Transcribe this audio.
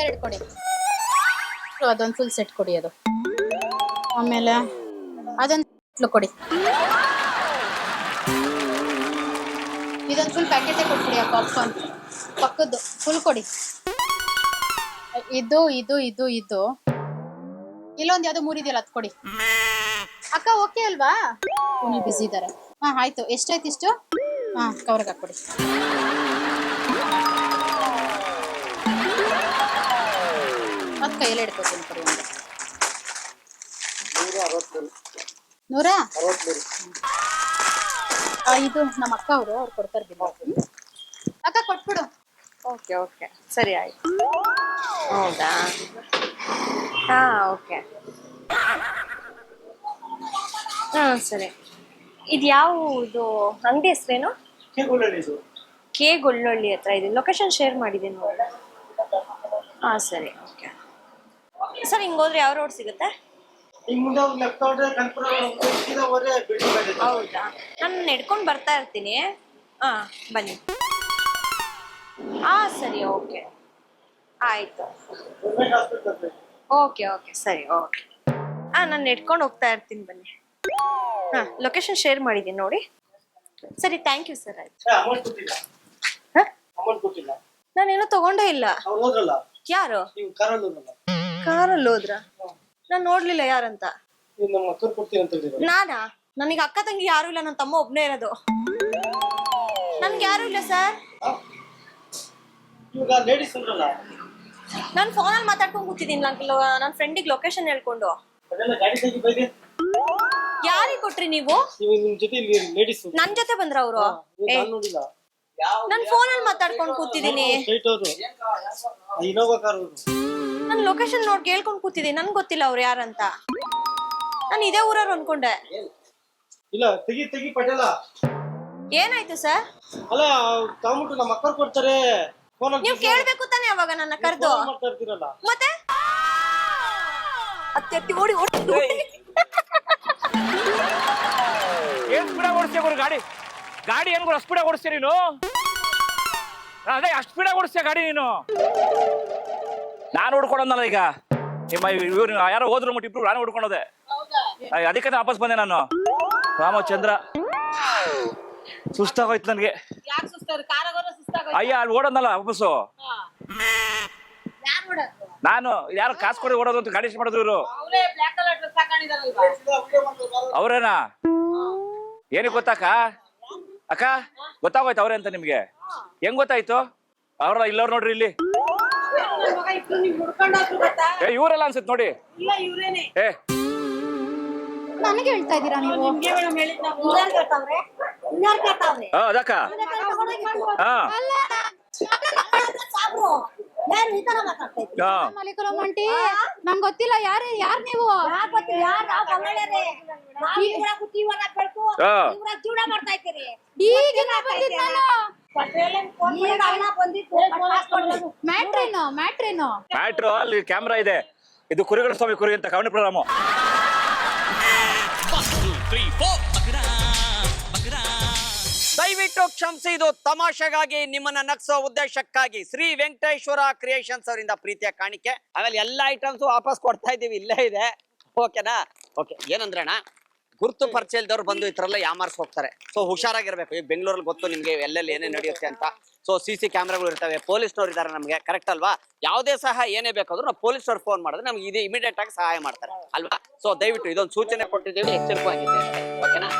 ಎರಡು ಕೊಡಿ. ಅದೊಂದು ಫುಲ್ ಸೆಟ್ ಕೊಡಿ. ಅದು ಆಮೇಲೆ ಅದೊಂದು ಕೊಡಿ. ಇದೊಂದು ಫುಲ್ ಪ್ಯಾಕೆಟೇ ಕೊಟ್ಬಿಡಿ. ಆ ಪಾಪ್ಕಾರ್ನ್ ಪಕ್ಕದ್ದು ಫುಲ್ ಕೊಡಿ. ಇದು ಇದು ಇದು ಇದು ಇಲ್ಲೊಂದು ಯಾವ್ದೋ 3 ಇದೆಯಲ್ಲ, ಅದು ಕೊಡಿ. ಅಕ್ಕ ಓಕೆ ಅಲ್ವಾ? ನೀವು ಬಿಸಿ ಇದ್ದಾರೆ. ಹಾ ಆಯ್ತು. ಎಷ್ಟಾಯ್ತು ಇಷ್ಟು? ಹಾ ಕವರ್ಗೆ ಹಾಕ್ಕೊಡಿ. ಅದು ಕೈಯಲ್ಲಿ ಹಿಡ್ಕೊತೀನಿ ಕೊಡಿ. ಒಂದು 163. ಇದು ನಮ್ಮ ಅಕ್ಕ ಅವ್ರು ಕೊಡ್ತಾರೆ ಬಿಲ್. ಅಕ್ಕ ಕೊಟ್ಬಿಡು. ಓಕೆ ಓಕೆ ಸರಿ ಆಯ್ತು. ಹೌದಾ? ಹಾ ಓಕೆ. ಸರಿ. ಇದು ಯಾವ ಇದು ಅಂಗಡಿ ಹೆಸರೇನು? ಕೆ ಗೊಳ್ಳಳ್ಳಿ ಹತ್ರ ಇದೆ. ಲೊಕೇಶನ್ ಶೇರ್ ಮಾಡಿದ್ದೀನಿ ನೋಡಿ. ಹಾ ಸರಿ ಓಕೆ. ಸರ್ ಹಿಂಗೋದ್ರೆ ಯಾವ ರೋಡ್ ಸಿಗುತ್ತೆ? ಹೌದಾ, ನಾನು ನಡ್ಕೊಂಡು ಬರ್ತಾ ಇರ್ತೀನಿ. ಹಾ ಬನ್ನಿ. ಹಾ ಸರಿ ಓಕೆ ಆಯ್ತು. ಓಕೆ ಓಕೆ ಸರಿ ಓಕೆ. ನಾನು ನಡ್ಕೊಂಡು ಹೋಗ್ತಾ ಇರ್ತೀನಿ, ಬನ್ನಿ. ಹಾ ಲೊಕೇಶನ್ ಶೇರ್ ಮಾಡಿದ್ದೀನಿ ನೋಡಿ. ಸರಿ ಥ್ಯಾಂಕ್ ಯು ಸರ್. ಆಯ್ತು. ನಾನೇನೋ ತಗೊಂಡೇ ಇಲ್ಲ. ಯಾರು? ಕಾರಲ್ಲಿ ಹೋದ್ರ? ನಾನ್ ನೋಡ್ಲಿಲ್ಲ ಯಾರಂತ. ನಾನಾ? ನನಗೆ ಅಕ್ಕ ತಂಗಿ ಯಾರು ಇಲ್ಲ, ನನ್ನ ತಮ್ಮ ಒಬ್ನೇ ಇರೋದು. ನನ್ಗೆ ಯಾರು ಇಲ್ಲ ಸರ್. ನಾನು ಫೋನಲ್ಲಿ ಮಾತಾಡ್ಕೊಂಡು ಕೂತಿದ್ದೀನಿ. ನನ್ನ ಫ್ರೆಂಡಿಗೆ ಲೊಕೇಶನ್ ಹೇಳ್ಕೊಂಡು. ಯಾರಿಗೆ ಕೊಟ್ರಿ ನೀವು? ನನ್ ಜೊತೆ ಬಂದ್ರ ಅವರು? ನಾನು ಫೋನಲ್ಲಿ ಮಾತಾಡ್ಕೊಂಡು ಕೂತಿದ್ದೀನಿ. ನಾನು ಲೊಕೇಶನ್ ನೋಡಿ ಕೇಳ್ಕೊಂಡು ಕೂತಿದ್ದೀನಿ. ನನ್ಗೆ ಗೊತ್ತಿಲ್ಲ ಅವ್ರು ಯಾರಂತ. ನಾನು ಇದೇ ಊರವ್ರು ಅನ್ಕೊಂಡೆ. ಏನಾಯ್ತು ಸರ್? ನೀವು ಕೇಳ್ಬೇಕು ತಾನೆ ಅವಾಗ ನನ್ನ ಕರೆದು. ಮತ್ತೆ ಅತ್ತೆತ್ತಿ ಓಡಿ ಓಡಿ ಏನ್ ಸ್ಪೀಡ್ ಓಡಿಸ್ತೀಯ ಗಾಡಿ? ಗಾಡಿ ಏನ್ ಅಷ್ಟು ಸ್ಪೀಡ್ ಓಡಿಸ್ತೀಯ ನೀನು? ಅದೇ ಅಷ್ಟು ಸ್ಪೀಡ್ ಓಡಿಸ್ತೀಯ ಗಾಡಿ ನೀನು? ನಾನು ಹುಡ್ಕೊಳೋದಲ್ಲ ಈಗ. ನಿಮ್ಮ ಇವ್ರು ಯಾರೋ ಹೋದ್ರು ಮಟ್ಟ ಇಬ್ರು ನಾನು ಹುಡ್ಕೊಳೋದೆ. ಅದಕ್ಕೆ ವಾಪಸ್ ಬಂದೆ ನಾನು. ರಾಮಚಂದ್ರ ಸುಸ್ತಾಗೋಯ್ತು ನನ್ಗೆ. ಅಯ್ಯ ಅಲ್ಲಿ ಓಡೋದಲ್ಲ ವಾಪಸ್ಸು. ನಾನು ಯಾರು ಕಾಸು ಕೊಡಿ ಓಡೋದು ಅಂತ ಗಾಡಿ ಮಾಡಿದ್ರು ಇವರು. ಅವ್ರೇನಾ? ಏನಕ್ಕೆ ಗೊತ್ತಾಕ ಅಕ್ಕ? ಗೊತ್ತಾಗೋಯ್ತು ಅವ್ರೆ ಅಂತ ನಿಮ್ಗೆ? ಹೆಂಗ್ ಗೊತ್ತಾಯ್ತು? ಅವ್ರಲ್ಲ ಇಲ್ಲವ್ರು ನೋಡ್ರಿ ಇಲ್ಲಿ. ಇವ್ರೆಲ್ಲ ಅನ್ಸುತ್ತೆ ನೋಡಿ. ಏ ನನಗೆ ಹೇಳ್ತಾ ಇದ್ದೀರಾ ನೀವು? ಅದಕ್ಕ ನಂಗೆ ಗೊತ್ತಿಲ್ಲ. ಯಾರು ನೀವು? ಮ್ಯಾಟ್ರು ಅಲ್ಲಿ ಕ್ಯಾಮ್ರಾ ಇದೆ. ಇದು ಕುರಿಗಳ ಸ್ವಾಮಿ ಕುರಿ ಅಂತ ಕವನ ಪ್ರೋಗ್ರಾಮು. ದಯವಿಟ್ಟು ಕ್ಷಮಿಸಿ, ಇದು ತಮಾಷೆಗಾಗಿ ನಿಮ್ಮನ್ನ ನಗ್ಸೋ ಉದ್ದೇಶಕ್ಕಾಗಿ ಶ್ರೀ ವೆಂಕಟೇಶ್ವರ ಕ್ರಿಯೇಷನ್ಸ್ ಅವರಿಂದ ಪ್ರೀತಿಯ ಕಾಣಿಕೆ. ಆಮೇಲೆ ಎಲ್ಲ ಐಟಮ್ಸ್ ವಾಪಸ್ ಕೊಡ್ತಾ ಇದೀವಿ, ಇಲ್ಲೇ ಇದೆ. ಓಕೆನಾ? ಓಕೆ. ಏನಂದ್ರಣ್ಣ, ಗುರುತು ಪರಿಚಯ ಇಲ್ದವ್ರು ಬಂದು ಈ ತರ ಎಲ್ಲ ಯಾಮಾರ್ಸ್ ಹೋಗ್ತಾರೆ. ಸೊ ಹುಷಾರಾಗಿರ್ಬೇಕು. ಈಗ ಬೆಂಗಳೂರಲ್ಲಿ ಗೊತ್ತು ನಿಮ್ಗೆ ಎಲ್ಲೆಲ್ಲಿ ಏನೇನು ನಡೆಯುತ್ತೆ ಅಂತ. ಸೊ CC ಕ್ಯಾಮ್ರಾಗಳು ಇರ್ತವೆ, ಪೊಲೀಸ್ನವ್ರು ಇದಾರೆ ನಮ್ಗೆ, ಕರೆಕ್ಟ್ ಅಲ್ವಾ? ಯಾವುದೇ ಸಹಾಯ ಏನೇ ಬೇಕಾದ್ರೂ ನಾವು ಪೊಲೀಸ್ನವ್ರು ಫೋನ್ ಮಾಡಿದ್ರೆ ನಮ್ಗೆ ಇದು ಇಮಿಡಿಯೇಟ್ ಆಗಿ ಸಹಾಯ ಮಾಡ್ತಾರೆ ಅಲ್ವಾ? ಸೊ ದಯವಿಟ್ಟು ಇದೊಂದು ಸೂಚನೆ ಕೊಟ್ಟಿದ್ದೀವಿ, ಎಚ್ಚರಿಕೆ ಆಗಿದೆ. ಓಕೆನಾ?